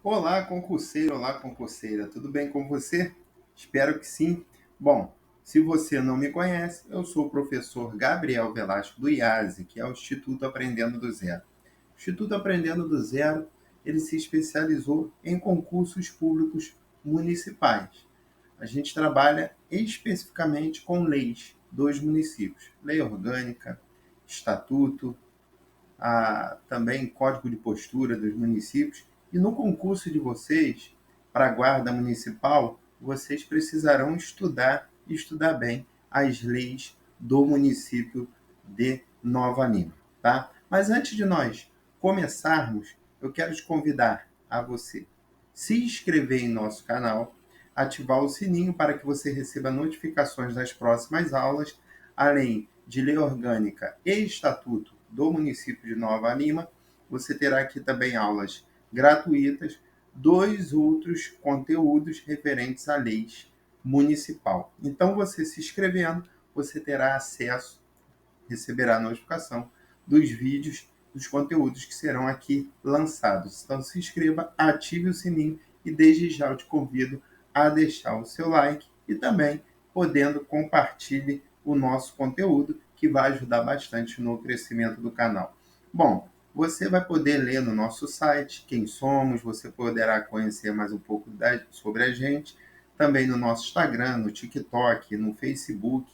Olá, concurseira, tudo bem com você? Espero que sim. Bom, se você não me conhece, eu sou o professor Gabriel Velasco do IASE, que é o Instituto Aprendendo do Zero. O Instituto Aprendendo do Zero, ele se especializou em concursos públicos municipais. A gente trabalha especificamente com leis dos municípios, lei orgânica, estatuto, também código de postura dos municípios. E no concurso de vocês, para a guarda municipal, vocês precisarão estudar e estudar bem as leis do município de Nova Lima, tá? Mas antes de nós começarmos, eu quero te convidar a você se inscrever em nosso canal, ativar o sininho para que você receba notificações das próximas aulas, além de lei orgânica e estatuto do município de Nova Lima. Você terá aqui também aulas gratuitas, dois outros conteúdos referentes a leis municipal. Então, você se inscrevendo, você terá acesso, receberá a notificação dos vídeos, dos conteúdos que serão aqui lançados. Então, se inscreva, ative o sininho e desde já eu te convido a deixar o seu like e também podendo compartilhe o nosso conteúdo, que vai ajudar bastante no crescimento do canal. Bom, você vai poder ler no nosso site quem somos, você poderá conhecer mais um pouco sobre a gente, também no nosso Instagram, no TikTok, no Facebook.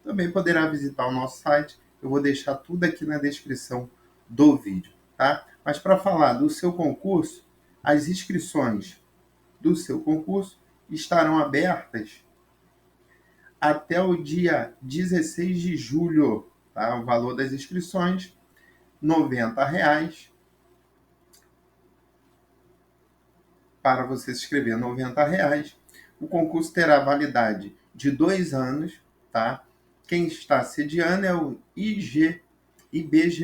Também poderá visitar o nosso site. Eu vou deixar tudo aqui na descrição do vídeo, tá? Mas para falar do seu concurso, as inscrições do seu concurso estarão abertas até o dia 16 de julho, tá? O valor das inscrições, R$ 90 para você se inscrever, R$ 90. O concurso terá validade de 2 anos, tá? Quem está sediando é o IBGP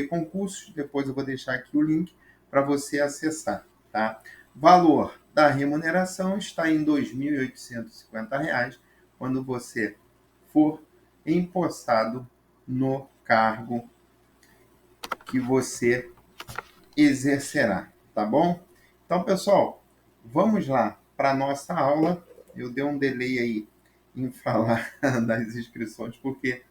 Concursos. Depois eu vou deixar aqui o link para você acessar, tá? Valor da remuneração está em R$ 2.850 quando você for empossado no cargo que você exercerá, tá bom? Então, pessoal, vamos lá para a nossa aula. Eu dei um delay aí em falar das inscrições, porque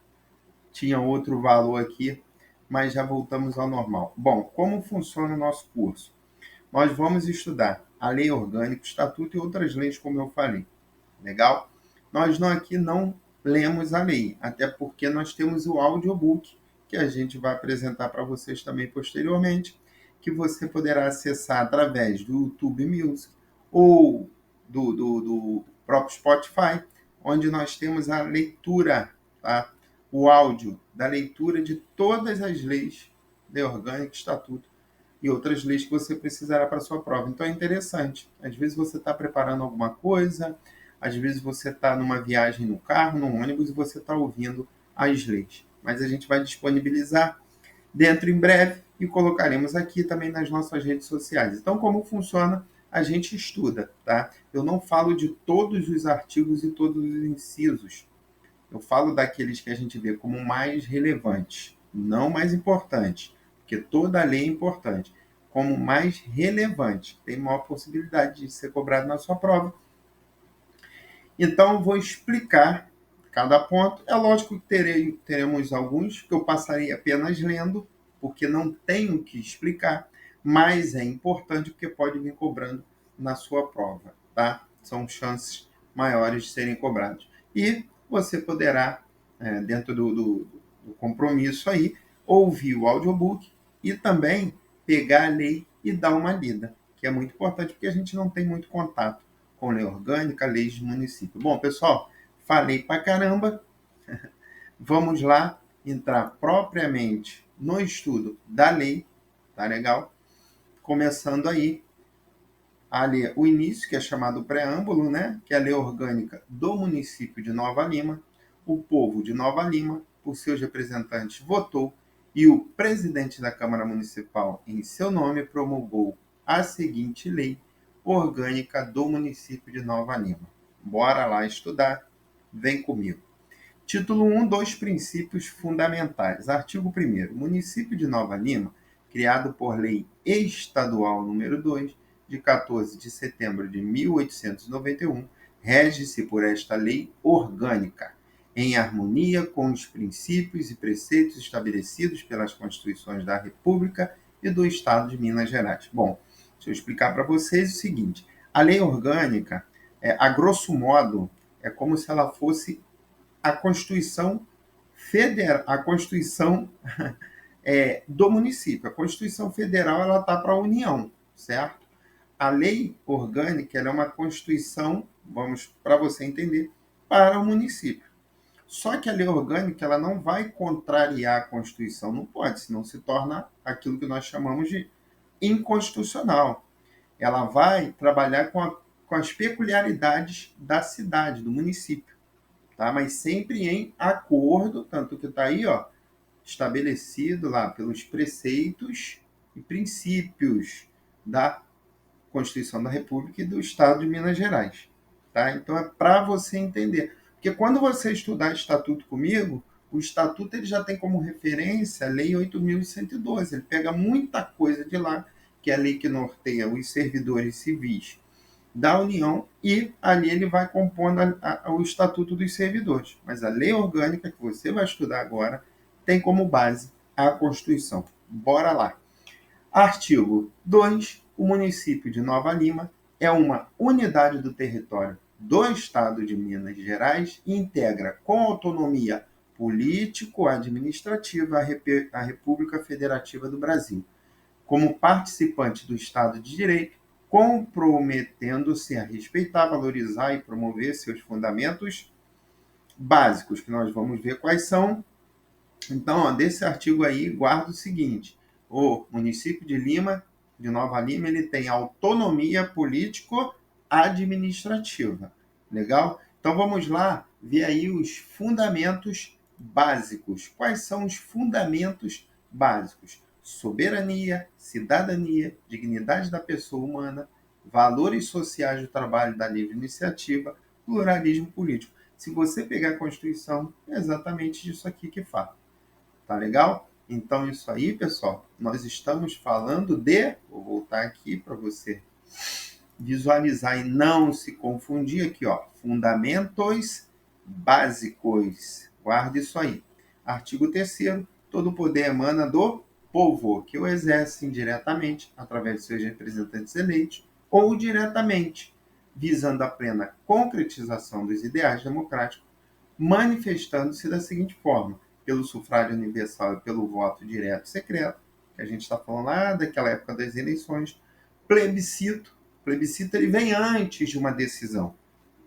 tinha outro valor aqui, mas já voltamos ao normal. Bom, como funciona o nosso curso? Nós vamos estudar a lei orgânica, o estatuto e outras leis, como eu falei. Legal? Nós não, aqui não lemos a lei, até porque nós temos o audiobook, que a gente vai apresentar para vocês também posteriormente, que você poderá acessar através do YouTube Music ou do próprio Spotify, onde nós temos a leitura, tá? O áudio da leitura de todas as leis, lei orgânica, estatuto e outras leis que você precisará para a sua prova. Então é interessante. Às vezes você está preparando alguma coisa, às vezes você está numa viagem no carro, no ônibus, e você está ouvindo as leis. Mas a gente vai disponibilizar dentro em breve e colocaremos aqui também nas nossas redes sociais. Então, como funciona? A gente estuda, tá? Eu não falo de todos os artigos e todos os incisos. Eu falo daqueles que a gente vê como mais relevantes, não mais importantes, porque toda lei é importante, como mais relevante, tem maior possibilidade de ser cobrado na sua prova. Então, eu vou explicar cada ponto. É lógico que teremos alguns que eu passarei apenas lendo, porque não tenho que explicar, mas é importante porque pode vir cobrando na sua prova, tá? São chances maiores de serem cobrados. E você poderá, dentro do compromisso aí, ouvir o audiobook e também pegar a lei e dar uma lida, que é muito importante porque a gente não tem muito contato com lei orgânica, leis de município. Bom, pessoal, falei pra caramba. Vamos lá entrar propriamente no estudo da lei, tá legal? Começando aí a ler o início, que é chamado preâmbulo, né? Que é a lei orgânica do município de Nova Lima. O povo de Nova Lima, por seus representantes, votou e o presidente da Câmara Municipal, em seu nome, promulgou a seguinte lei orgânica do município de Nova Lima. Bora lá estudar, vem comigo. Título 1, dois princípios fundamentais. Artigo 1º. O município de Nova Lima criado por lei estadual número 2, de 14 de setembro de 1891, rege-se por esta lei orgânica, em harmonia com os princípios e preceitos estabelecidos pelas Constituições da República e do Estado de Minas Gerais. Bom, deixa eu explicar para vocês o seguinte: a lei orgânica, a grosso modo, é como se ela fosse a Constituição Federal, a Constituição do município. A Constituição Federal ela está para a União, certo? A lei orgânica ela é uma Constituição, vamos para você entender, para o município. Só que a lei orgânica ela não vai contrariar a Constituição, não pode, senão se torna aquilo que nós chamamos de inconstitucional. Ela vai trabalhar com as peculiaridades da cidade, do município, tá? Mas sempre em acordo, tanto que está aí, ó, estabelecido lá pelos preceitos e princípios da Constituição da República e do Estado de Minas Gerais. Tá? Então é para você entender. Porque quando você estudar Estatuto comigo, o Estatuto ele já tem como referência a Lei 8.112. Ele pega muita coisa de lá, que é a lei que norteia os servidores civis da União, e ali ele vai compondo o Estatuto dos Servidores. Mas a lei orgânica que você vai estudar agora tem como base a Constituição. Bora lá. Artigo 2. O município de Nova Lima é uma unidade do território do Estado de Minas Gerais e integra com autonomia político-administrativa a República Federativa do Brasil, como participante do Estado de Direito, comprometendo-se a respeitar, valorizar e promover seus fundamentos básicos, que nós vamos ver quais são. Então, ó, desse artigo aí, guarda o seguinte: o município de Nova Lima, ele tem autonomia político-administrativa. Legal? Então, vamos lá ver aí os fundamentos básicos. Quais são os fundamentos básicos? Soberania, cidadania, dignidade da pessoa humana, valores sociais do trabalho da livre iniciativa, pluralismo político. Se você pegar a Constituição, é exatamente isso aqui que fala. Tá legal? Então, isso aí, pessoal, nós estamos falando de... Vou voltar aqui para você visualizar e não se confundir aqui, ó. Fundamentos básicos. Guarde isso aí. Artigo 3º. Todo poder emana do povo, que o exerce indiretamente, através de seus representantes eleitos, ou diretamente, visando a plena concretização dos ideais democráticos, manifestando-se da seguinte forma: pelo sufrágio universal e pelo voto direto e secreto, que a gente está falando lá daquela época das eleições. Plebiscito. Plebiscito ele vem antes de uma decisão,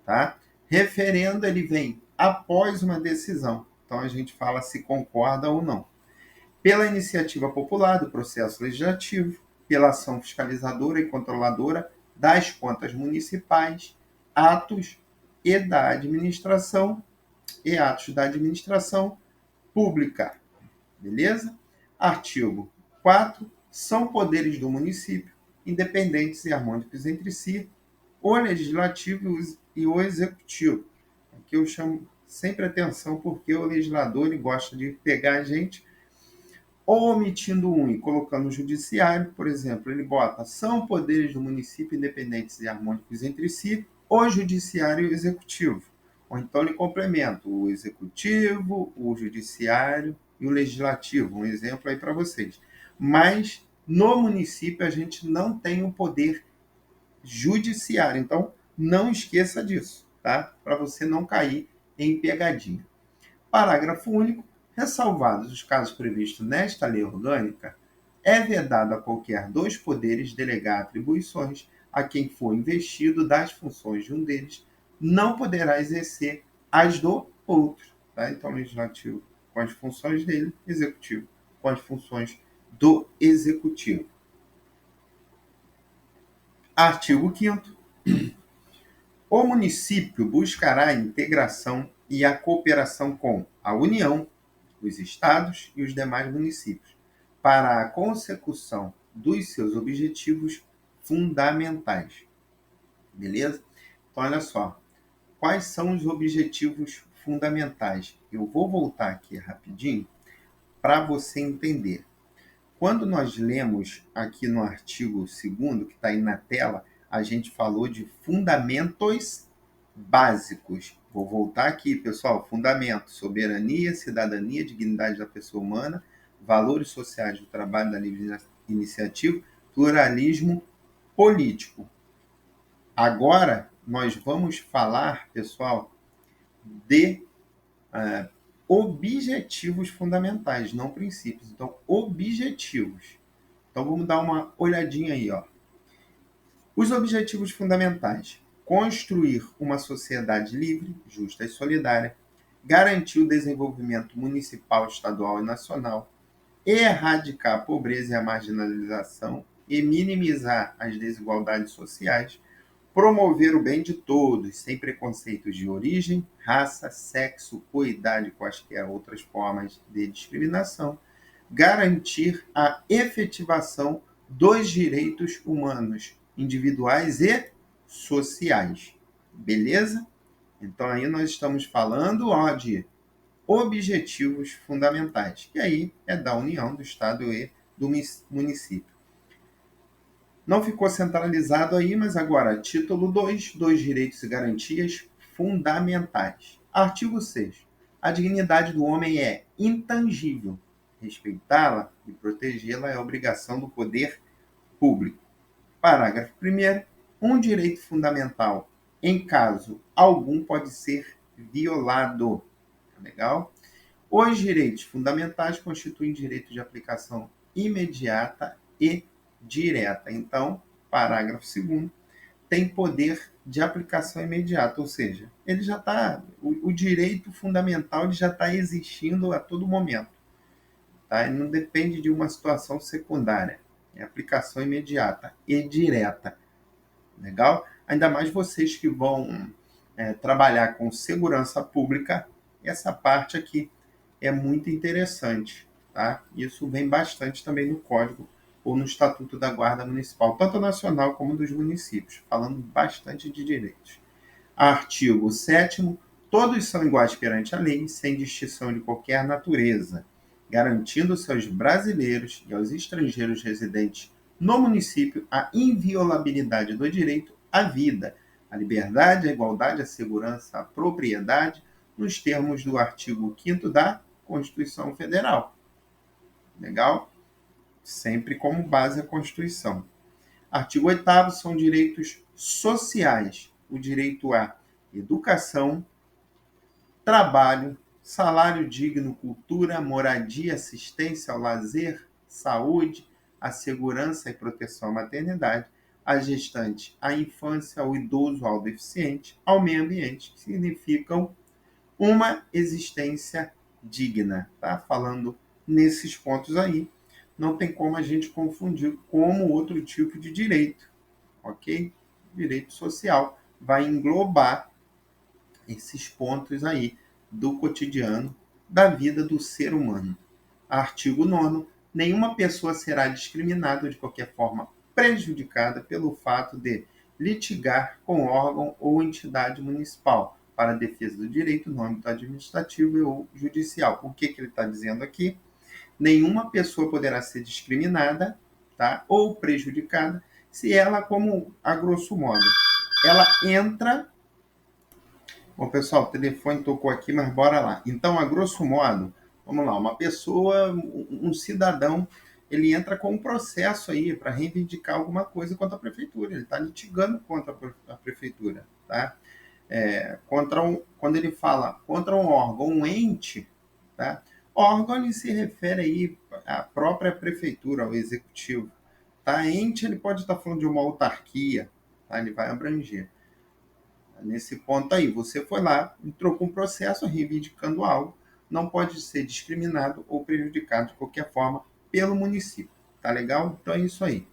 tá? Referendo ele vem após uma decisão. Então a gente fala se concorda ou não. Pela iniciativa popular do processo legislativo, pela ação fiscalizadora e controladora das contas municipais, atos e da administração e atos da administração pública. Beleza? Artigo 4. São poderes do município, independentes e harmônicos entre si, o legislativo e o executivo. Aqui eu chamo sempre atenção porque o legislador ele gosta de pegar a gente omitindo um e colocando o judiciário, por exemplo, ele bota: são poderes do município independentes e harmônicos entre si, o judiciário e o executivo. Ou então ele complementa o executivo, o judiciário e o legislativo. Um exemplo aí para vocês. Mas no município a gente não tem o poder judiciário, então não esqueça disso, tá? Para você não cair em pegadinha. Parágrafo único. Ressalvados os casos previstos nesta lei orgânica, é vedado a qualquer dos poderes delegar atribuições a quem for investido das funções de um deles, não poderá exercer as do outro. Tá? Então, legislativo com as funções dele, executivo com as funções do executivo. Artigo 5º. O município buscará a integração e a cooperação com a União, os estados e os demais municípios, para a consecução dos seus objetivos fundamentais. Beleza? Então, olha só. Quais são os objetivos fundamentais? Eu vou voltar aqui rapidinho para você entender. Quando nós lemos aqui no artigo 2º, que está aí na tela, a gente falou de fundamentos básicos. Vou voltar aqui, pessoal. Fundamentos: soberania, cidadania, dignidade da pessoa humana, valores sociais do trabalho da livre iniciativa, pluralismo político. Agora, nós vamos falar, pessoal, de objetivos fundamentais, não princípios. Então, objetivos. Então, vamos dar uma olhadinha aí, ó. Os objetivos fundamentais: construir uma sociedade livre, justa e solidária, garantir o desenvolvimento municipal, estadual e nacional, erradicar a pobreza e a marginalização e minimizar as desigualdades sociais, promover o bem de todos, sem preconceitos de origem, raça, sexo ou idade, quaisquer outras formas de discriminação, garantir a efetivação dos direitos humanos, individuais e sociais. Beleza? Então, aí nós estamos falando de objetivos fundamentais, que aí é da União, do Estado e do município. Não ficou centralizado aí, mas agora, título 2, dos direitos e garantias fundamentais. Artigo 6. A dignidade do homem é intangível. Respeitá-la e protegê-la é obrigação do poder público. Parágrafo 1º. Um direito fundamental, em caso algum, pode ser violado. Legal? Os direitos fundamentais constituem direito de aplicação imediata e direta. Então, parágrafo 2º, tem poder de aplicação imediata, ou seja, ele já está, o direito fundamental ele já está existindo a todo momento. Tá? Ele não depende de uma situação secundária. É aplicação imediata e direta. Legal? Ainda mais vocês que vão trabalhar com segurança pública, essa parte aqui é muito interessante. Tá? Isso vem bastante também no Código ou no Estatuto da Guarda Municipal, tanto nacional como dos municípios, falando bastante de direitos. Artigo 7º. Todos são iguais perante a lei, sem distinção de qualquer natureza, garantindo aos brasileiros e aos estrangeiros residentes no município a inviolabilidade do direito à vida, à liberdade, à igualdade, à segurança, à propriedade, nos termos do artigo 5º da Constituição Federal. Legal? Sempre como base a Constituição. Artigo 8º são direitos sociais. O direito à educação, trabalho, salário digno, cultura, moradia, assistência ao lazer, saúde, à segurança e proteção à maternidade, à gestante, à infância, ao idoso, ao deficiente, ao meio ambiente, que significam uma existência digna. Tá? Falando nesses pontos aí, não tem como a gente confundir como outro tipo de direito, ok? Direito social vai englobar esses pontos aí do cotidiano da vida do ser humano. Artigo 9º. Nenhuma pessoa será discriminada ou de qualquer forma prejudicada pelo fato de litigar com órgão ou entidade municipal para a defesa do direito no âmbito administrativo ou judicial. O que ele está dizendo aqui? Nenhuma pessoa poderá ser discriminada, tá, ou prejudicada se ela, como a grosso modo, ela entra... Bom, pessoal, o telefone tocou aqui, mas bora lá. Então, a grosso modo, vamos lá, uma pessoa, um cidadão, ele entra com um processo aí para reivindicar alguma coisa contra a prefeitura. Ele está litigando contra a prefeitura, tá? Quando ele fala contra um órgão, um ente, tá? Órgão ele se refere aí à própria prefeitura, ao executivo. Tá? Ente ele pode estar falando de uma autarquia, tá? Ele vai abranger. Nesse ponto aí, você foi lá, entrou com um processo reivindicando algo, não pode ser discriminado ou prejudicado de qualquer forma pelo município. Tá legal? Então é isso aí.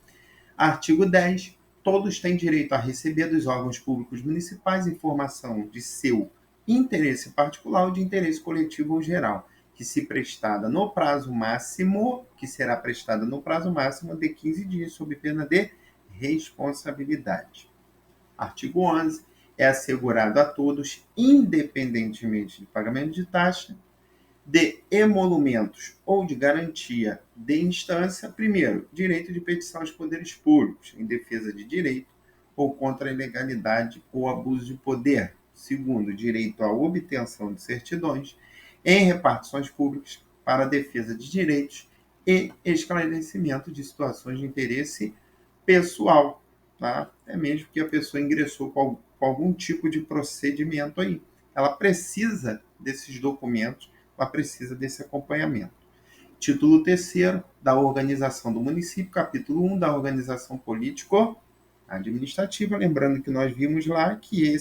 Artigo 10. Todos têm direito a receber dos órgãos públicos municipais informação de seu interesse particular ou de interesse coletivo ou geral, que será prestada no prazo máximo de 15 dias, sob pena de responsabilidade. Artigo 11. É assegurado a todos, independentemente de pagamento de taxa, de emolumentos ou de garantia de instância. Primeiro, direito de petição aos poderes públicos em defesa de direito ou contra a ilegalidade ou abuso de poder. Segundo, direito à obtenção de certidões em repartições públicas para a defesa de direitos e esclarecimento de situações de interesse pessoal, tá? É mesmo que a pessoa ingressou com algum tipo de procedimento aí. Ela precisa desses documentos, ela precisa desse acompanhamento. Título terceiro da organização do município, capítulo 1 da organização político-administrativa. Lembrando que nós vimos lá que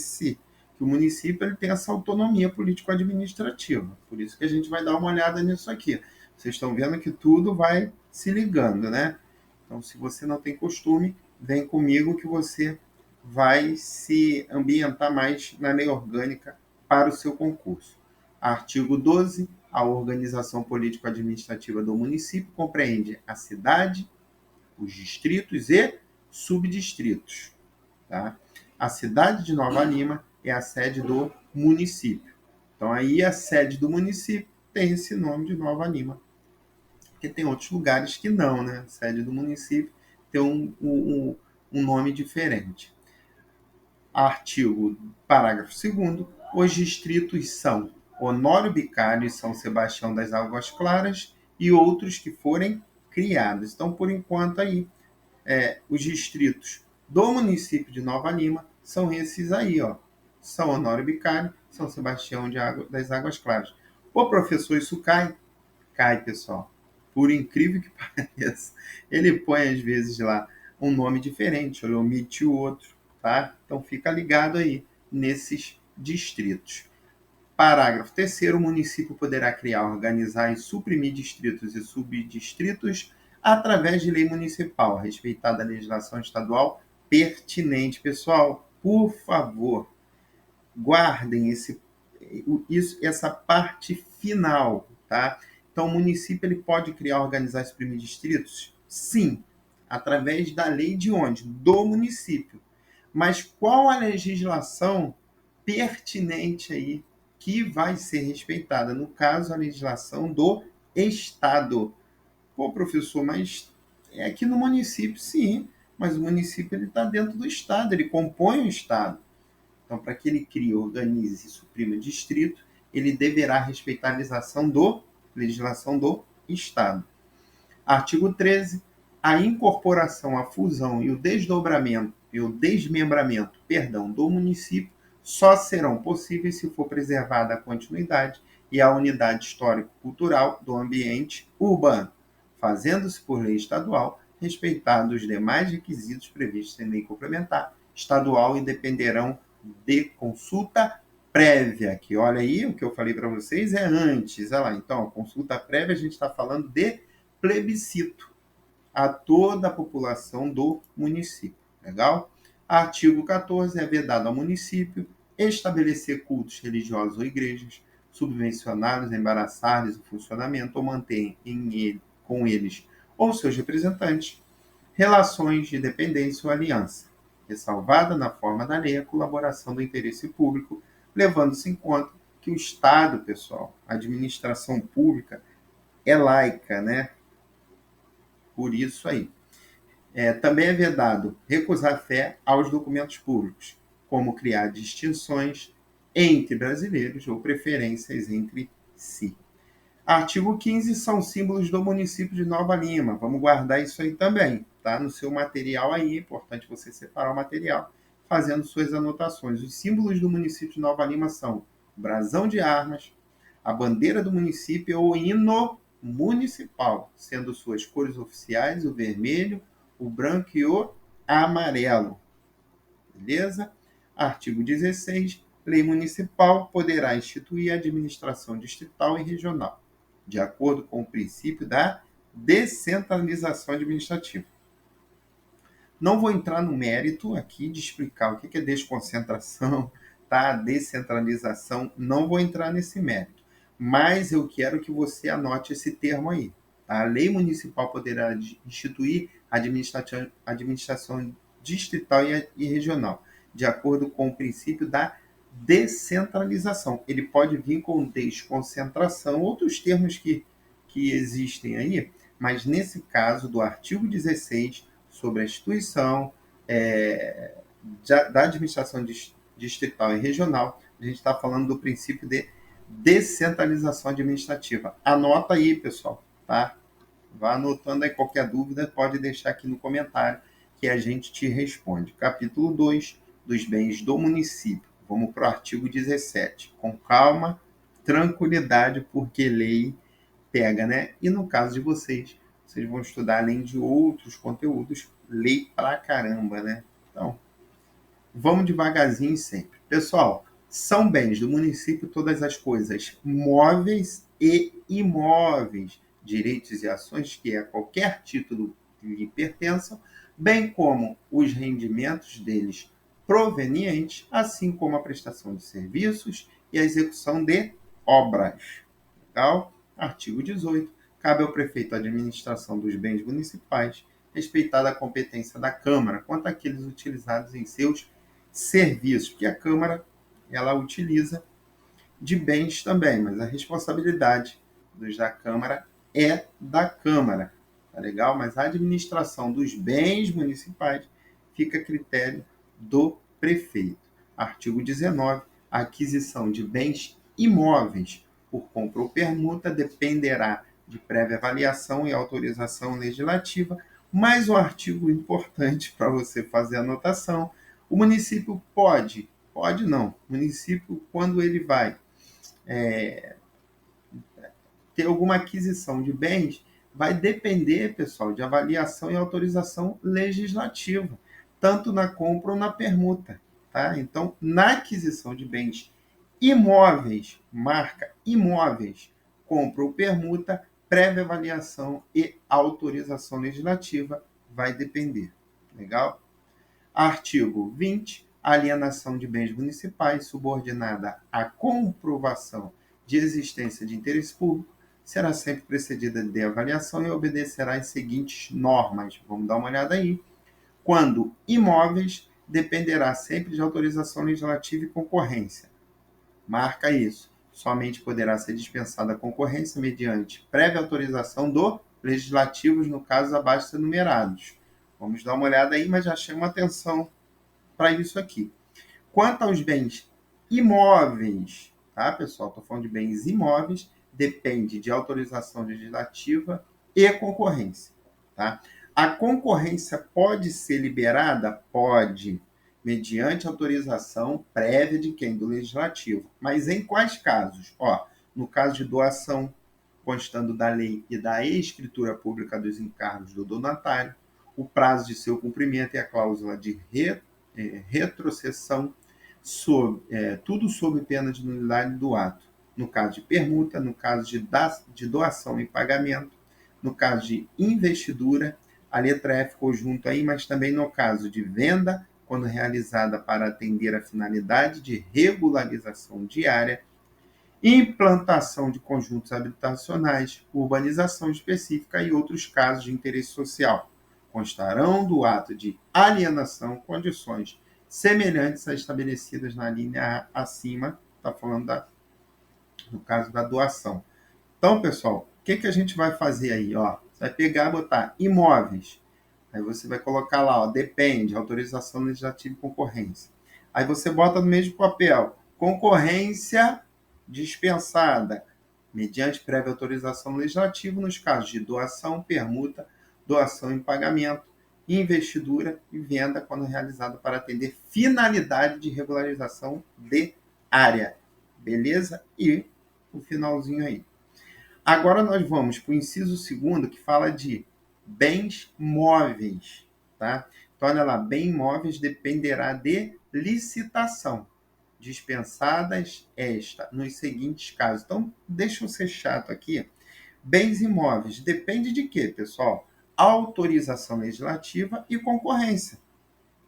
o município ele tem essa autonomia político-administrativa. Por isso que a gente vai dar uma olhada nisso aqui. Vocês estão vendo que tudo vai se ligando, né? Então, se você não tem costume, vem comigo que você vai se ambientar mais na lei orgânica para o seu concurso. Artigo 12. A organização político-administrativa do município compreende a cidade, os distritos e subdistritos. Tá? A cidade de Nova Lima é a sede do município. Então, aí a sede do município tem esse nome de Nova Lima. Porque tem outros lugares que não, né? A sede do município tem um nome diferente. Parágrafo 2º. Os distritos são Honório Bicalho e São Sebastião das Águas Claras e outros que forem criados. Então, por enquanto, aí, os distritos do município de Nova Lima são esses aí, ó. São Honório Bicalho, São Sebastião das Águas Claras. O professor, isso cai, pessoal. Por incrível que pareça, ele põe às vezes lá um nome diferente, ele omite o outro, tá? Então fica ligado aí nesses distritos. Parágrafo 3º. O município poderá criar, organizar e suprimir distritos e subdistritos através de lei municipal, respeitada a legislação estadual pertinente. Pessoal, por favor, guardem essa parte final, tá? Então, o município ele pode criar, organizar e suprimir distritos? Sim, através da lei de onde? Do município. Mas qual a legislação pertinente aí que vai ser respeitada? No caso, a legislação do Estado. Pô, professor, mas é aqui no município, sim, mas o município está dentro do Estado, ele compõe o Estado. Então, para que ele crie, organize e suprima o distrito, ele deverá respeitar a legislação do Estado. Artigo 13. A incorporação, a fusão e o desmembramento, do município só serão possíveis se for preservada a continuidade e a unidade histórico-cultural do ambiente urbano, fazendo-se por lei estadual, respeitados os demais requisitos previstos em lei complementar estadual e dependerão de consulta prévia, que olha aí, o que eu falei para vocês é antes, olha lá, então, a consulta prévia a gente está falando de plebiscito a toda a população do município, legal? Artigo 14, é vedado ao município estabelecer cultos religiosos ou igrejas, subvencioná-los, embaraçar-lhes o funcionamento ou manter com eles ou seus representantes relações de dependência ou aliança, ressalvada na forma da lei a colaboração do interesse público, levando-se em conta que o Estado, pessoal, a administração pública é laica, né? Por isso aí. Também é vedado recusar fé aos documentos públicos, como criar distinções entre brasileiros ou preferências entre si. Artigo 15 são símbolos do município de Nova Lima. Vamos guardar isso aí também, tá? No seu material aí, é importante você separar o material, fazendo suas anotações. Os símbolos do município de Nova Lima são o brasão de armas, a bandeira do município ou o hino municipal, sendo suas cores oficiais o vermelho, o branco e o amarelo. Beleza? Artigo 16. Lei municipal poderá instituir a administração distrital e regional, de acordo com o princípio da descentralização administrativa. Não vou entrar no mérito aqui de explicar o que é desconcentração, tá? Descentralização, não vou entrar nesse mérito. Mas eu quero que você anote esse termo aí. Tá? A lei municipal poderá instituir a administração distrital e regional, de acordo com o princípio da descentralização. Ele pode vir com desconcentração, outros termos que existem aí, mas nesse caso do artigo 16, sobre a instituição da administração distrital e regional, a gente está falando do princípio de descentralização administrativa. Anota aí, pessoal, tá? Vá anotando aí qualquer dúvida, pode deixar aqui no comentário que a gente te responde. Capítulo 2, dos bens do município. Vamos para o artigo 17. Com calma, tranquilidade, porque lei pega, né? E no caso de vocês vão estudar, além de outros conteúdos, lei pra caramba, né? Então, vamos devagarzinho sempre. Pessoal, são bens do município todas as coisas móveis e imóveis, direitos e ações que a qualquer título lhe pertençam, bem como os rendimentos deles provenientes, assim como a prestação de serviços e a execução de obras. Legal? Artigo 18. Cabe ao prefeito a administração dos bens municipais, respeitada a competência da Câmara quanto àqueles utilizados em seus serviços, porque a Câmara ela utiliza de bens também, mas a responsabilidade da Câmara é da Câmara, tá legal? Mas a administração dos bens municipais fica a critério do prefeito. Artigo 19. A aquisição de bens imóveis por compra ou permuta dependerá de prévia avaliação e autorização legislativa, mais um artigo importante para você fazer anotação. O município pode não, o município, quando ele vai ter alguma aquisição de bens, vai depender, pessoal, de avaliação e autorização legislativa, tanto na compra ou na permuta. Tá? Então, na aquisição de bens imóveis, marca imóveis, compra ou permuta, prévia avaliação e autorização legislativa vai depender. Legal? Artigo 20. A alienação de bens municipais subordinada à comprovação de existência de interesse público será sempre precedida de avaliação e obedecerá às seguintes normas. Vamos dar uma olhada aí. Quando imóveis, dependerá sempre de autorização legislativa e concorrência. Marca isso. Somente poderá ser dispensada a concorrência mediante prévia autorização do legislativo, no caso abaixo enumerados. Vamos dar uma olhada aí, mas já chama atenção para isso aqui. Quanto aos bens imóveis, tá, pessoal? Estou falando de bens imóveis, depende de autorização legislativa e concorrência, tá? A concorrência pode ser liberada? Pode, mediante autorização prévia de quem? Do legislativo. Mas em quais casos? No caso de doação, constando da lei e da escritura pública dos encargos do donatário, o prazo de seu cumprimento e a cláusula de retrocessão, tudo sob pena de nulidade do ato. No caso de permuta, no caso de doação e pagamento, no caso de investidura, a letra F ficou junto aí, mas também no caso de venda, quando realizada para atender a finalidade de regularização diária, implantação de conjuntos habitacionais, urbanização específica e outros casos de interesse social. Constarão do ato de alienação condições semelhantes às estabelecidas na linha acima, está falando no caso da doação. Então, pessoal, o que a gente vai fazer aí? Você vai pegar e botar imóveis. Aí você vai colocar lá, depende, autorização legislativa e concorrência. Aí você bota no mesmo papel, concorrência dispensada, mediante prévia autorização legislativa, nos casos de doação, permuta, doação em pagamento, investidura e venda, quando realizada para atender finalidade de regularização de área. Beleza? E o finalzinho aí. Agora nós vamos para o inciso 2º, que fala de bens móveis. Tá? Então, olha lá, bem móveis dependerá de licitação, dispensadas nos seguintes casos. Então, deixa eu ser chato aqui. Bens imóveis, depende de quê, pessoal? Autorização legislativa e concorrência.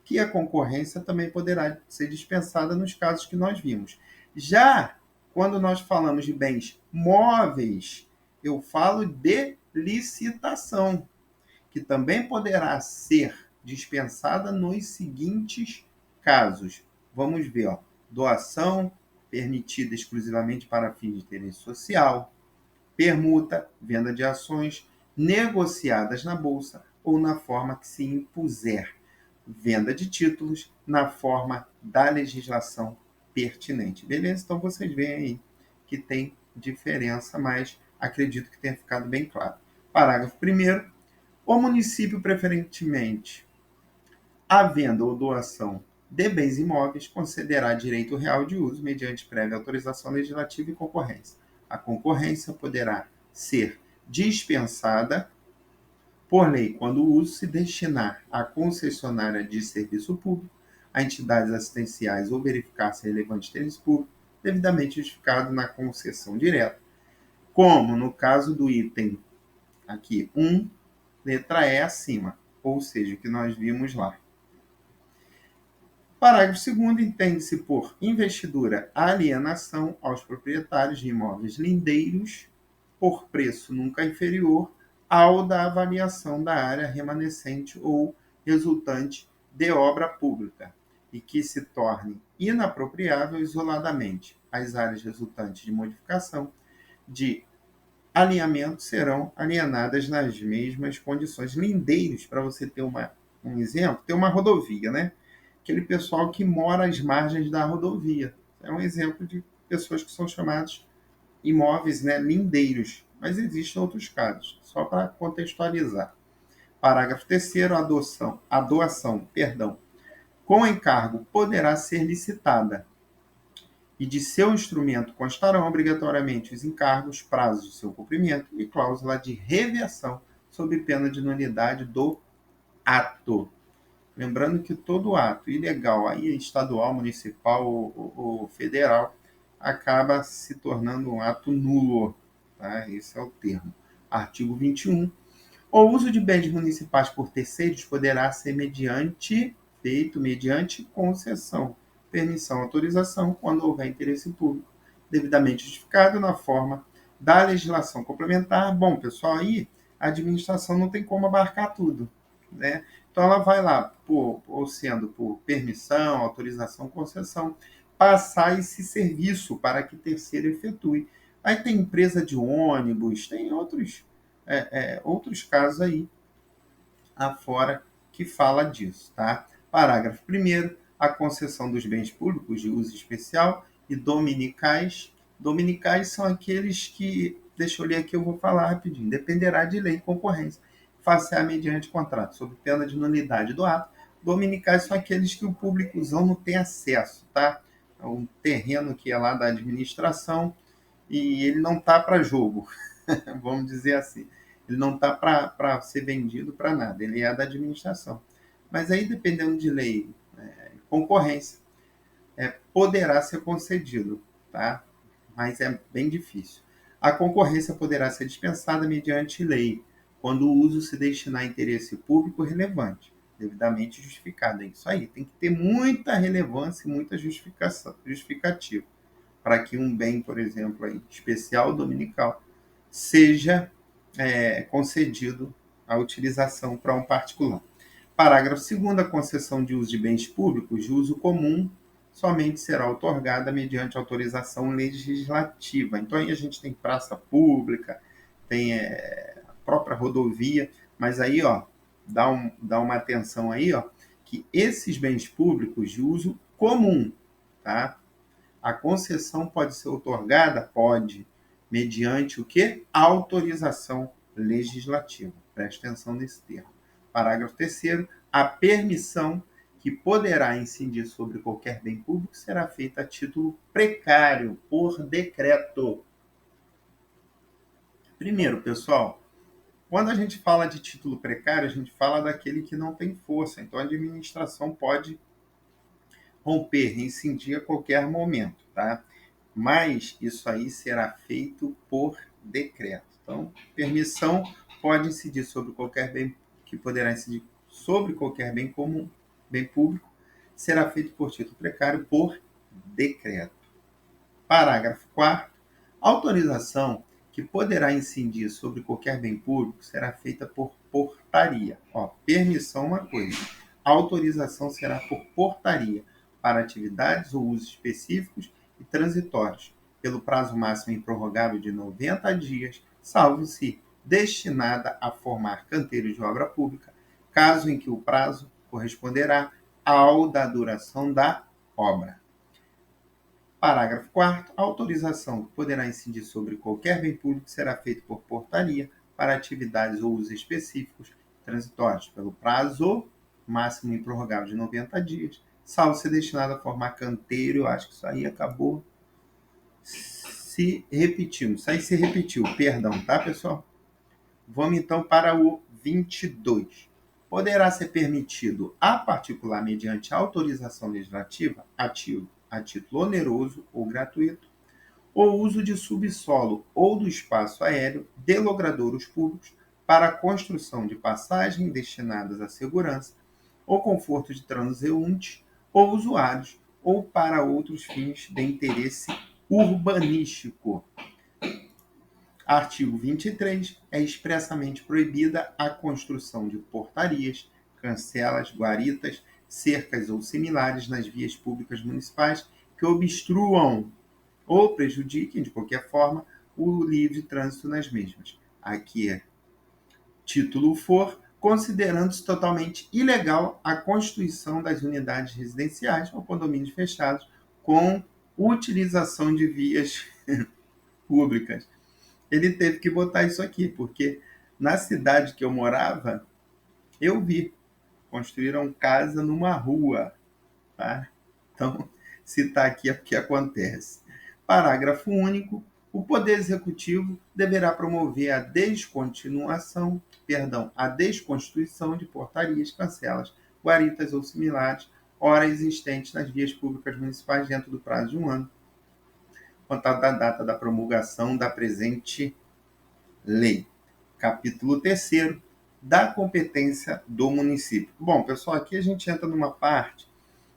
Que a concorrência também poderá ser dispensada nos casos que nós vimos. Já quando nós falamos de bens móveis, eu falo de licitação, que também poderá ser dispensada nos seguintes casos. Vamos ver. doação permitida exclusivamente para fins de interesse social, permuta, venda de ações negociadas na bolsa ou na forma que se impuser, venda de títulos na forma da legislação pertinente. Beleza? Então vocês veem aí que tem diferença, mas acredito que tenha ficado bem claro. Parágrafo 1º. O município, preferentemente, a venda ou doação de bens imóveis, concederá direito real de uso mediante prévia autorização legislativa e concorrência. A concorrência poderá ser dispensada por lei quando o uso se destinar à concessionária de serviço público, a entidades assistenciais ou verificar-se relevante interesse público, devidamente justificado na concessão direta, como no caso do item aqui 1, letra E acima, ou seja, o que nós vimos lá. Parágrafo 2º, entende-se por investidura a alienação aos proprietários de imóveis lindeiros por preço nunca inferior ao da avaliação da área remanescente ou resultante de obra pública e que se torne inapropriável isoladamente. As áreas resultantes de modificação de alinhamento serão alienadas nas mesmas condições. Lindeiros, para você ter um exemplo, tem uma rodovia, né? Aquele pessoal que mora às margens da rodovia. É um exemplo de pessoas que são chamadas imóveis, né, lindeiros. Mas existem outros casos, só para contextualizar. Parágrafo 3º, a doação, com encargo poderá ser licitada e de seu instrumento constarão obrigatoriamente os encargos, prazos de seu cumprimento e cláusula de reversão sob pena de nulidade do ato. Lembrando que todo ato ilegal, aí estadual, municipal ou federal, acaba se tornando um ato nulo. Tá? Esse é o termo. Artigo 21. O uso de bens municipais por terceiros poderá ser feito mediante concessão, permissão, autorização, quando houver interesse público, devidamente justificado na forma da legislação complementar. Bom, pessoal, aí a administração não tem como abarcar tudo, né? Então ela vai lá, sendo por permissão, autorização, concessão, passar esse serviço para que terceiro efetue. Aí tem empresa de ônibus, tem outros casos aí afora que fala disso, tá? Parágrafo 1º, a concessão dos bens públicos de uso especial e dominicais. Dominicais são aqueles que, deixa eu ler aqui, eu vou falar rapidinho, dependerá de lei e concorrência, faça mediante contrato, sob pena de nulidade do ato. Dominicais são aqueles que o públicozão não tem acesso, tá? É um terreno que é lá da administração e ele não tá para jogo, vamos dizer assim. Ele não está para ser vendido para nada, ele é da administração. Mas aí, dependendo de lei, concorrência, poderá ser concedido, tá? Mas é bem difícil. A concorrência poderá ser dispensada mediante lei, quando o uso se destinar a interesse público relevante, devidamente justificado. É isso aí, tem que ter muita relevância e muita justificativa para que um bem, por exemplo, aí, especial dominical, seja concedido a utilização para um particular. Parágrafo 2º, a concessão de uso de bens públicos de uso comum somente será outorgada mediante autorização legislativa. Então aí a gente tem praça pública, tem a própria rodovia, mas aí dá uma atenção aí que esses bens públicos de uso comum, tá? A concessão pode ser outorgada? Pode, mediante o quê? Autorização legislativa. Preste atenção nesse termo. Parágrafo 3º, a permissão que poderá incidir sobre qualquer bem público será feita a título precário, por decreto. Primeiro, pessoal, quando a gente fala de título precário, a gente fala daquele que não tem força. Então, a administração pode romper, rescindir a qualquer momento, tá? Mas isso aí será feito por decreto. Então, permissão pode incidir sobre qualquer bem, que poderá incidir sobre qualquer bem comum, bem público, será feito por título precário por decreto. Parágrafo 4º. Autorização que poderá incidir sobre qualquer bem público será feita por portaria. Permissão é uma coisa, autorização será por portaria, para atividades ou usos específicos e transitórios, pelo prazo máximo improrrogável de 90 dias, salvo se destinada a formar canteiro de obra pública, caso em que o prazo corresponderá ao da duração da obra. Parágrafo 4º. A autorização que poderá incidir sobre qualquer bem público será feita por portaria para atividades ou usos específicos transitórios, pelo prazo máximo improrrogável de 90 dias, salvo ser destinado a formar canteiro. Eu acho que isso aí acabou se repetindo. Isso aí se repetiu, perdão, tá, pessoal? Vamos então para o 22. Poderá ser permitido a particular, mediante autorização legislativa, a título oneroso ou gratuito, o uso de subsolo ou do espaço aéreo de logradouros públicos para a construção de passagens destinadas à segurança ou conforto de transeuntes ou usuários, ou para outros fins de interesse urbanístico. Artigo 23. É expressamente proibida a construção de portarias, cancelas, guaritas, cercas ou similares nas vias públicas municipais que obstruam ou prejudiquem, de qualquer forma, o livre trânsito nas mesmas. Aqui, título for, considerando-se totalmente ilegal a constituição das unidades residenciais ou condomínios fechados com utilização de vias públicas. Ele teve que botar isso aqui, porque na cidade que eu morava, eu vi, construíram casa numa rua, tá? Então, se está aqui é porque acontece. Parágrafo único. O Poder Executivo deverá promover a desconstituição de portarias, cancelas, guaritas ou similares, ora existentes nas vias públicas municipais dentro do prazo de um ano, contado da data da promulgação da presente lei. Capítulo 3º, da competência do município. Bom, pessoal, aqui a gente entra numa parte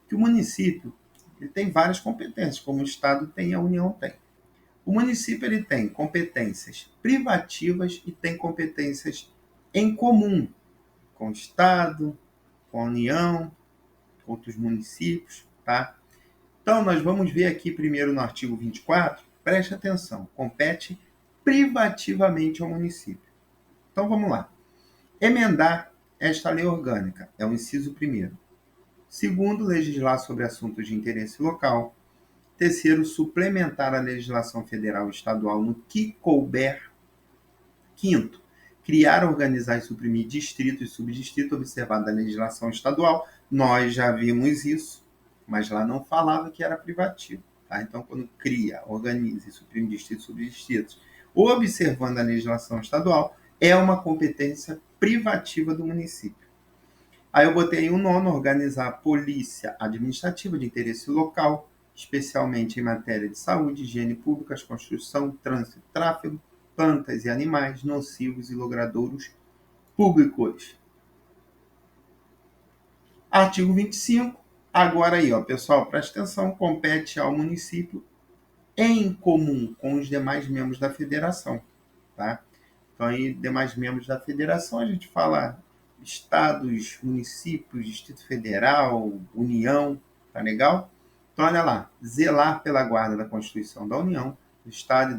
que o município ele tem várias competências, como o Estado tem e a União tem. O município ele tem competências privativas e tem competências em comum com o Estado, com a União, com outros municípios, tá? Então, nós vamos ver aqui primeiro no artigo 24, preste atenção, compete privativamente ao município. Então, vamos lá. Emendar esta lei orgânica é o inciso 1º. Segundo, legislar sobre assuntos de interesse local. Terceiro, suplementar a legislação federal e estadual no que couber. Quinto, criar, organizar e suprimir distrito e subdistrito, observada a legislação estadual. Nós já vimos isso, mas lá não falava que era privativo. Tá? Então, quando cria, organiza e suprime distritos e subdistritos, observando a legislação estadual, é uma competência privativa do município. Aí eu botei o 9º, organizar a polícia administrativa de interesse local, especialmente em matéria de saúde, higiene pública, construção, trânsito e tráfego, plantas e animais nocivos e logradouros públicos. Artigo 25. Agora aí, pessoal, presta atenção, compete ao município em comum com os demais membros da federação, tá? Então aí, demais membros da federação, a gente fala estados, municípios, Distrito Federal, União, tá legal? Então, olha lá, zelar pela guarda da Constituição da União, do Estado e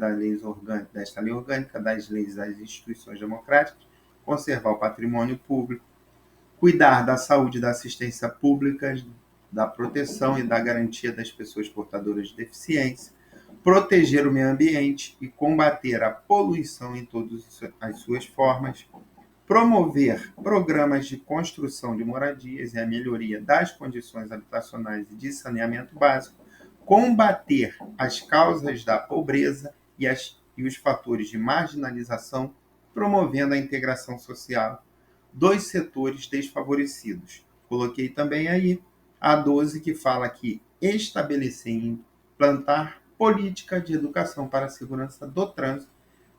desta lei orgânica, das leis das instituições democráticas, conservar o patrimônio público, cuidar da saúde e da assistência pública, da proteção e da garantia das pessoas portadoras de deficiência, proteger o meio ambiente e combater a poluição em todas as suas formas, promover programas de construção de moradias e a melhoria das condições habitacionais e de saneamento básico, combater as causas da pobreza e os fatores de marginalização, promovendo a integração social dos setores desfavorecidos. Coloquei também aí a 12, que fala que estabelecer e implantar política de educação para a segurança do trânsito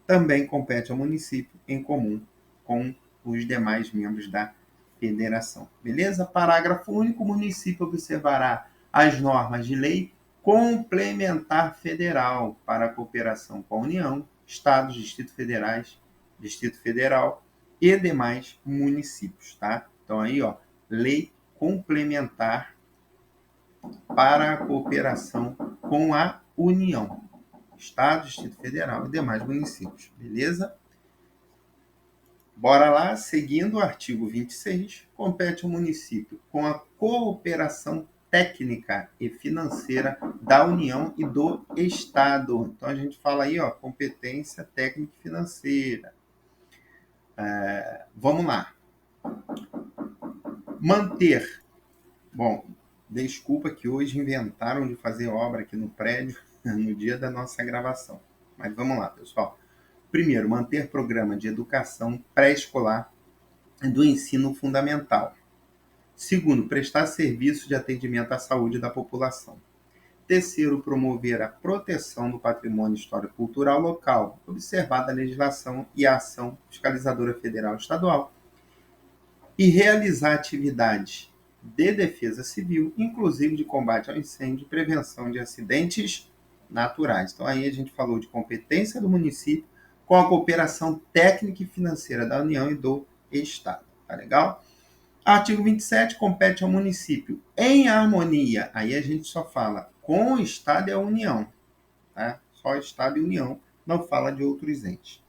também compete ao município em comum com os demais membros da federação. Beleza? Parágrafo único. O município observará as normas de lei complementar federal para a cooperação com a União, Estados, Distrito Federal e demais municípios, tá? Então aí, lei complementar para a cooperação com a União, Estado, Distrito Federal e demais municípios. Beleza? Bora lá, seguindo o artigo 26, compete ao município com a cooperação técnica e financeira da União e do Estado. Então a gente fala aí, ó, competência técnica e financeira. Vamos lá. Manter. Bom, desculpa que hoje inventaram de fazer obra aqui no prédio no dia da nossa gravação. Mas vamos lá, pessoal. Primeiro, manter programa de educação pré-escolar do ensino fundamental. Segundo, prestar serviço de atendimento à saúde da população. Terceiro, promover a proteção do patrimônio histórico-cultural local, observada a legislação e a ação fiscalizadora federal e estadual. E realizar atividades de defesa civil, inclusive de combate ao incêndio e prevenção de acidentes naturais. Então, aí a gente falou de competência do município com a cooperação técnica e financeira da União e do Estado. Tá legal? Artigo 27, compete ao município em harmonia. Aí a gente só fala com o Estado e a União. Tá? Só Estado e União, não fala de outros entes.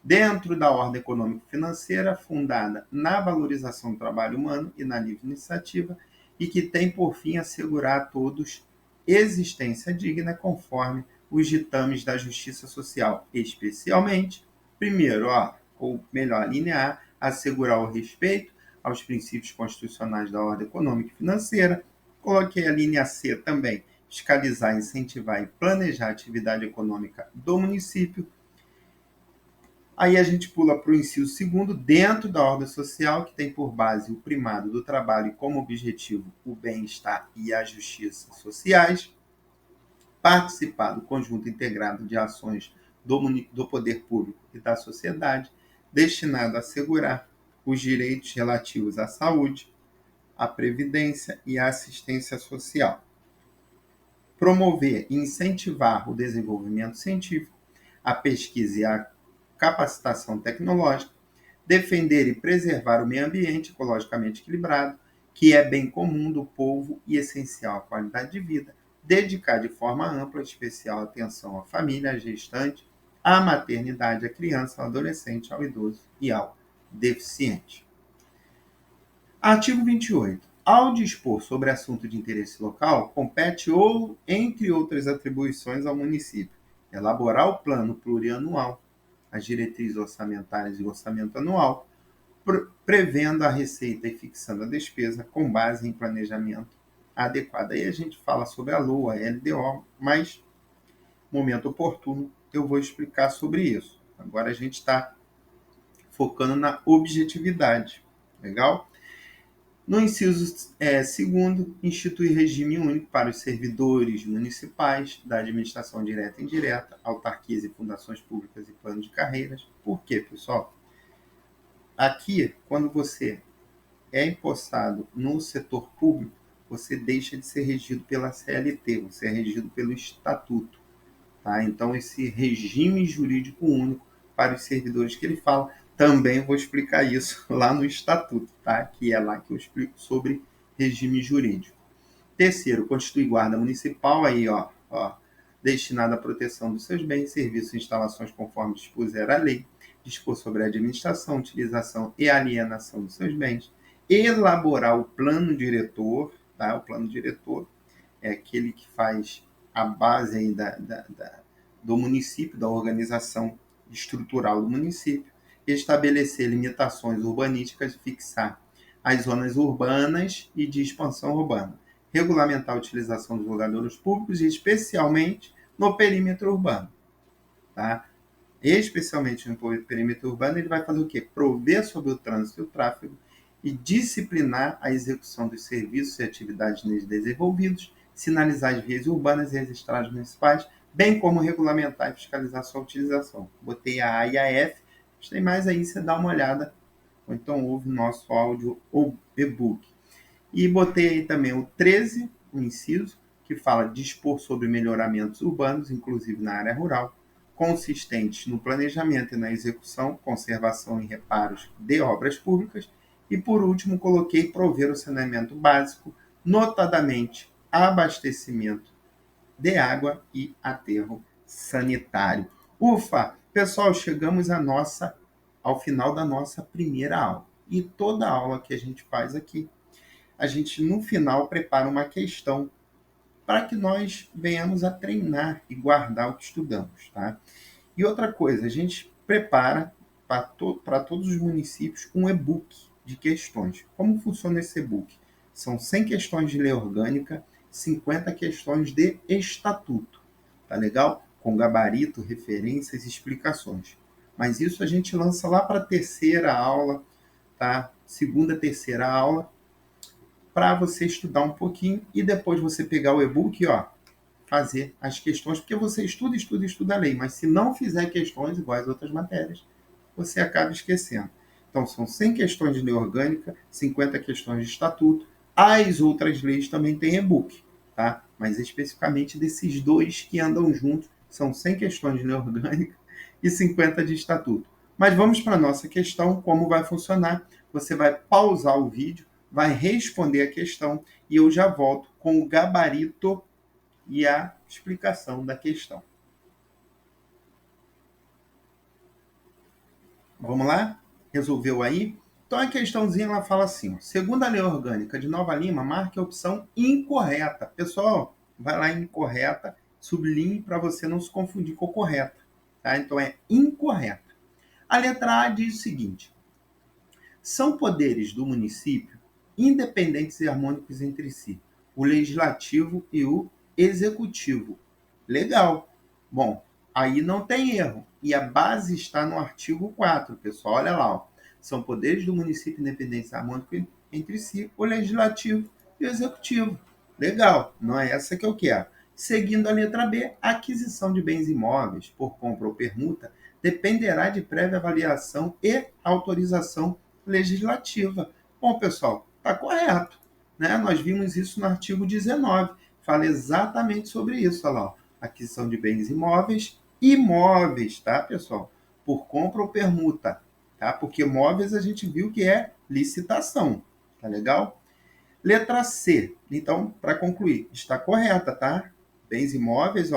Dentro da ordem econômico-financeira, fundada na valorização do trabalho humano e na livre iniciativa, e que tem por fim assegurar a todos existência digna conforme os ditames da justiça social, especialmente, primeiro, ou melhor, a linha A, assegurar o respeito aos princípios constitucionais da ordem econômica e financeira. Coloquei a linha C também, fiscalizar, incentivar e planejar a atividade econômica do município. Aí a gente pula para o inciso segundo, dentro da ordem social, que tem por base o primado do trabalho e como objetivo o bem-estar e a justiça sociais. Participar do conjunto integrado de ações do poder público e da sociedade, destinado a assegurar os direitos relativos à saúde, à previdência e à assistência social. Promover e incentivar o desenvolvimento científico, a pesquisa e a capacitação tecnológica, defender e preservar o meio ambiente ecologicamente equilibrado, que é bem comum do povo e essencial à qualidade de vida, dedicar de forma ampla especial atenção à família, à gestante, à maternidade, à criança, ao adolescente, ao idoso e ao deficiente. Artigo 28. Ao dispor sobre assunto de interesse local, compete ou, entre outras atribuições, ao município elaborar o plano plurianual, as diretrizes orçamentárias e o orçamento anual, prevendo a receita e fixando a despesa com base em planejamento adequado. Aí a gente fala sobre a LOA, a LDO, mas no momento oportuno eu vou explicar sobre isso. Agora a gente está focando na objetividade. Legal? No inciso segundo, institui regime único para os servidores municipais da administração direta e indireta, autarquias e fundações públicas e plano de carreiras. Por quê, pessoal? Aqui, quando você é empossado no setor público, você deixa de ser regido pela CLT, você é regido pelo Estatuto. Tá? Então, esse regime jurídico único para os servidores que ele fala, também vou explicar isso lá no Estatuto, tá? Que é lá que eu explico sobre regime jurídico. Terceiro, constitui guarda municipal, aí, destinada à proteção dos seus bens, serviços e instalações conforme dispuser a lei, dispor sobre a administração, utilização e alienação dos seus bens, elaborar o plano diretor, tá? O plano diretor é aquele que faz a base aí do município, da organização estrutural do município, estabelecer limitações urbanísticas e fixar as zonas urbanas e de expansão urbana, regulamentar a utilização dos jogadores públicos, especialmente no perímetro urbano. Tá? Especialmente no perímetro urbano, ele vai fazer o quê? Prover sobre o trânsito e o tráfego e disciplinar a execução dos serviços e atividades neles desenvolvidos, sinalizar as vias urbanas e as estradas municipais, bem como regulamentar e fiscalizar sua utilização. Botei a A e a F, mas tem mais aí, você dá uma olhada, ou então ouve nosso áudio ou e-book. E botei aí também o 13, o inciso, que fala dispor sobre melhoramentos urbanos, inclusive na área rural, consistentes no planejamento e na execução, conservação e reparos de obras públicas. E, por último, coloquei prover o saneamento básico, notadamente abastecimento de água e aterro sanitário. Ufa! Pessoal, chegamos ao final da nossa primeira aula. E toda aula que a gente faz aqui, a gente no final prepara uma questão para que nós venhamos a treinar e guardar o que estudamos, tá? E outra coisa, a gente prepara para todos os municípios um e-book de questões. Como funciona esse e-book? São 100 questões de lei orgânica, 50 questões de estatuto, tá legal? Com gabarito, referências e explicações. Mas isso a gente lança lá para a terceira aula, tá? Segunda, terceira aula, para você estudar um pouquinho e depois você pegar o e-book e fazer as questões, porque você estuda a lei, mas se não fizer questões iguais às outras matérias, você acaba esquecendo. Então, são 100 questões de lei orgânica, 50 questões de estatuto. As outras leis também têm e-book, tá? Mas especificamente desses dois que andam juntos, são 100 questões de lei orgânica e 50 de estatuto. Mas vamos para a nossa questão, como vai funcionar. Você vai pausar o vídeo, vai responder a questão e eu já volto com o gabarito e a explicação da questão. Vamos lá? Resolveu aí? Então a questãozinha ela fala assim: segundo a lei orgânica de Nova Lima, marque a opção incorreta. Pessoal, vai lá em incorreta, sublinhe para você não se confundir com correta. Tá? Então é incorreta. A letra A diz o seguinte: são poderes do município independentes e harmônicos entre si, o legislativo e o executivo. Legal. Bom, aí não tem erro. E a base está no artigo 4, pessoal. Olha lá. Ó. São poderes do município independentes e harmônicos entre si, o legislativo e o executivo. Legal. Não é essa que eu quero. Seguindo a letra B, a aquisição de bens imóveis por compra ou permuta dependerá de prévia avaliação e autorização legislativa. Bom, pessoal, está correto. Né? Nós vimos isso no artigo 19. Fala exatamente sobre isso. Olha lá. Aquisição de bens imóveis, tá, pessoal? Por compra ou permuta, tá? Porque imóveis a gente viu que é licitação, tá legal? Letra C. Então, para concluir, está correta, tá? Bens imóveis,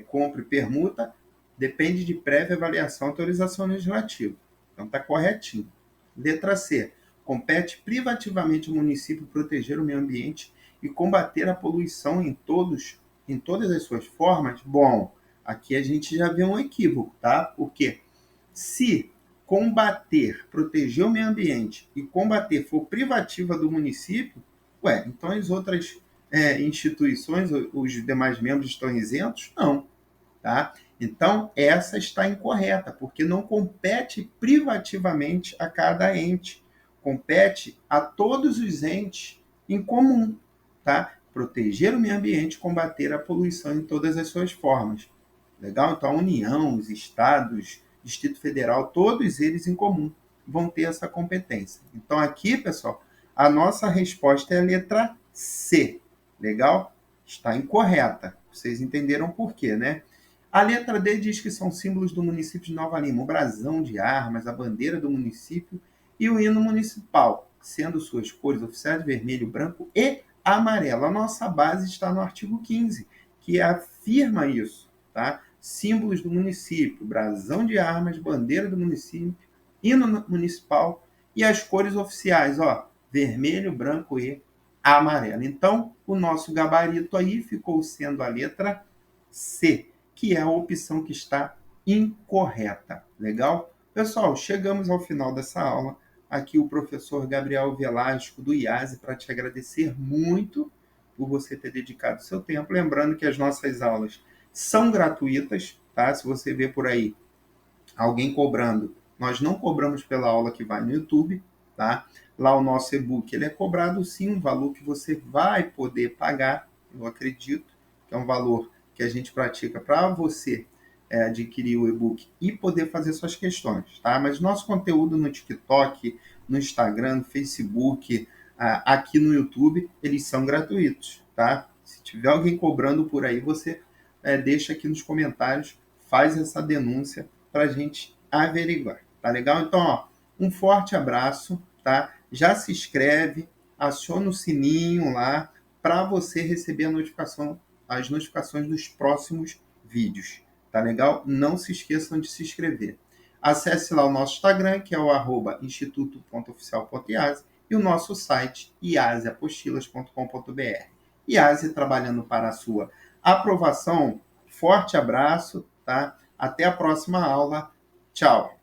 compra e permuta, depende de prévia avaliação e autorização legislativa. Então, está corretinho. Letra C. Compete privativamente ao município proteger o meio ambiente e combater a poluição em todas as suas formas. Bom, aqui a gente já vê um equívoco, tá? Porque se combater, proteger o meio ambiente e combater for privativa do município, então as outras instituições, os demais membros estão isentos? Não, tá? Então, essa está incorreta, porque não compete privativamente a cada ente, compete a todos os entes em comum, tá? Proteger o meio ambiente e combater a poluição em todas as suas formas. Legal? Então, a União, os estados, Distrito Federal, todos eles em comum vão ter essa competência. Então, aqui, pessoal, a nossa resposta é a letra C. Legal? Está incorreta. Vocês entenderam por quê, né? A letra D diz que são símbolos do município de Nova Lima: o brasão de armas, a bandeira do município e o hino municipal, sendo suas cores oficiais vermelho, branco e amarelo. A nossa base está no artigo 15, que afirma isso, tá? Símbolos do município, brasão de armas, bandeira do município, hino municipal e as cores oficiais, vermelho, branco e amarelo. Então, o nosso gabarito aí ficou sendo a letra C, que é a opção que está incorreta. Legal? Pessoal, chegamos ao final dessa aula. Aqui o professor Gabriel Velasco, do IASE, para te agradecer muito por você ter dedicado seu tempo. Lembrando que as nossas aulas são gratuitas, tá? Se você vê por aí alguém cobrando, nós não cobramos pela aula que vai no YouTube, tá? Lá o nosso e-book, ele é cobrado sim um valor que você vai poder pagar, eu acredito, que é um valor que a gente pratica para você adquirir o e-book e poder fazer suas questões, tá? Mas nosso conteúdo no TikTok, no Instagram, no Facebook, aqui no YouTube, eles são gratuitos, tá? Se tiver alguém cobrando por aí, você deixa aqui nos comentários, faz essa denúncia para a gente averiguar, tá legal? Então, um forte abraço, tá? Já se inscreve, aciona o sininho lá, para você receber as notificações dos próximos vídeos. Tá legal? Não se esqueçam de se inscrever. Acesse lá o nosso Instagram, que é o @instituto.oficial.iase, e o nosso site, iaseapostilas.com.br. Iase trabalhando para a sua aprovação. Forte abraço, tá? Até a próxima aula. Tchau!